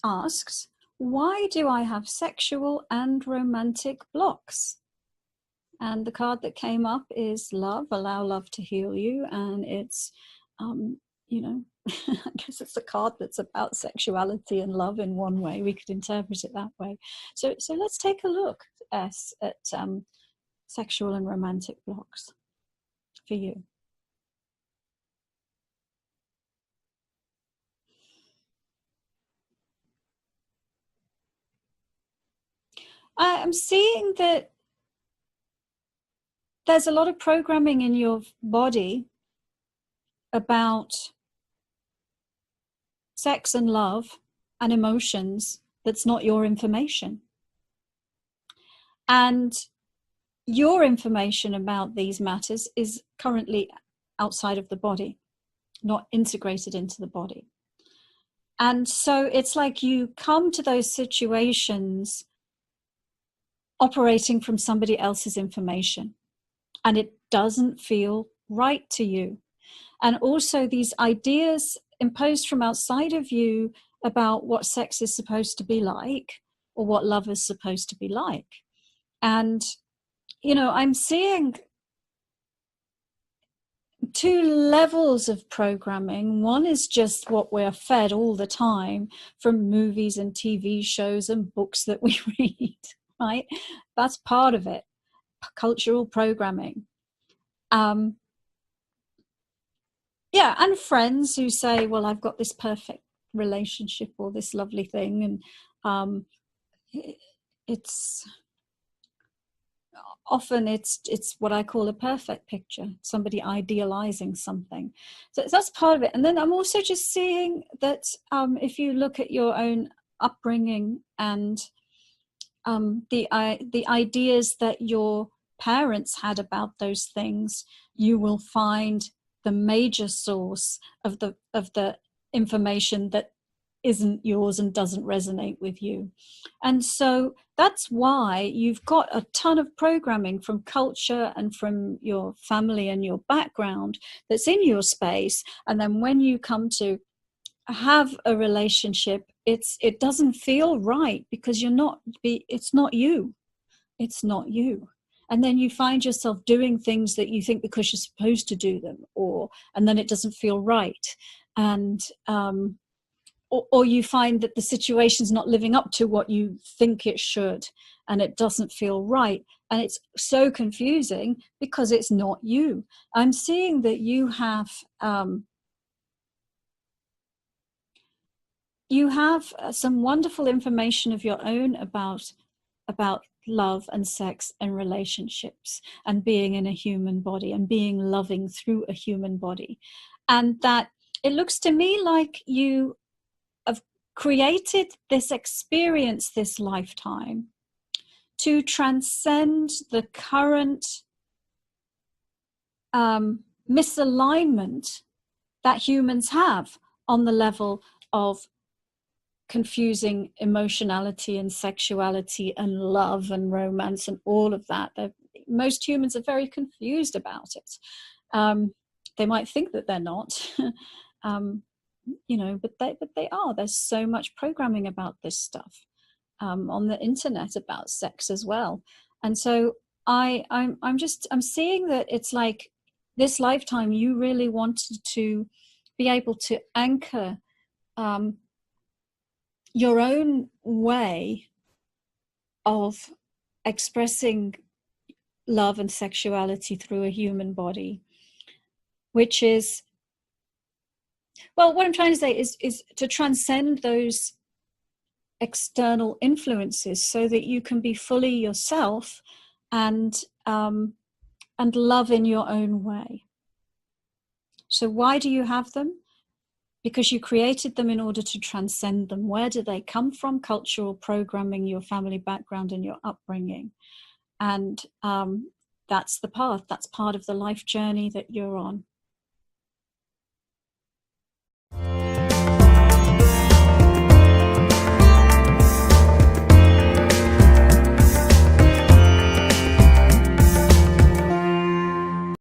asks, why do I have sexual and romantic blocks? And the card that came up is love, allow love to heal you. And it's, you know, I guess it's a card that's about sexuality and love in one way. We could interpret it that way. So let's take a look at sexual and romantic blocks for you. I'm seeing that there's a lot of programming in your body about sex and love and emotions that's not your information. And your information about these matters is currently outside of the body, not integrated into the body. And so it's like you come to those situations operating from somebody else's information, and it doesn't feel right to you. And also these ideas imposed from outside of you about what sex is supposed to be like, or what love is supposed to be like. And, you know, I'm seeing two levels of programming. One is just what we're fed all the time from movies and TV shows and books that we read, right? That's part of it, cultural programming. Yeah, and friends who say, well, I've got this perfect relationship or this lovely thing. And it's often it's what I call a perfect picture, somebody idealizing something. So that's part of it. And then I'm also just seeing that if you look at your own upbringing and the ideas that your parents had about those things, you will find the major source of the information that isn't yours and doesn't resonate with you. And so that's why you've got a ton of programming from culture and from your family and your background that's in your space. And then when you come to have a relationship, it doesn't feel right because it's not you. And then you find yourself doing things that you think because you're supposed to do them, and then it doesn't feel right. And or you find that the situation's not living up to what you think it should, and it doesn't feel right. And it's so confusing because it's not you. I'm seeing that you have some wonderful information of your own about love and sex and relationships and being in a human body and being loving through a human body. And that it looks to me like you have created this experience this lifetime to transcend the current misalignment that humans have on the level of confusing emotionality and sexuality and love and romance and all of that. Most humans are very confused about it. They might think that they're not, you know, but they are. There's so much programming about this stuff on the internet about sex as well. And so I'm seeing that it's like this lifetime you really wanted to be able to anchor your own way of expressing love and sexuality through a human body, which is, well, what I'm trying to say is to transcend those external influences so that you can be fully yourself and love in your own way. So why do you have them? Because you created them in order to transcend them. Where do they come from? Cultural programming, your family background, and your upbringing. And that's the path. That's part of the life journey that you're on.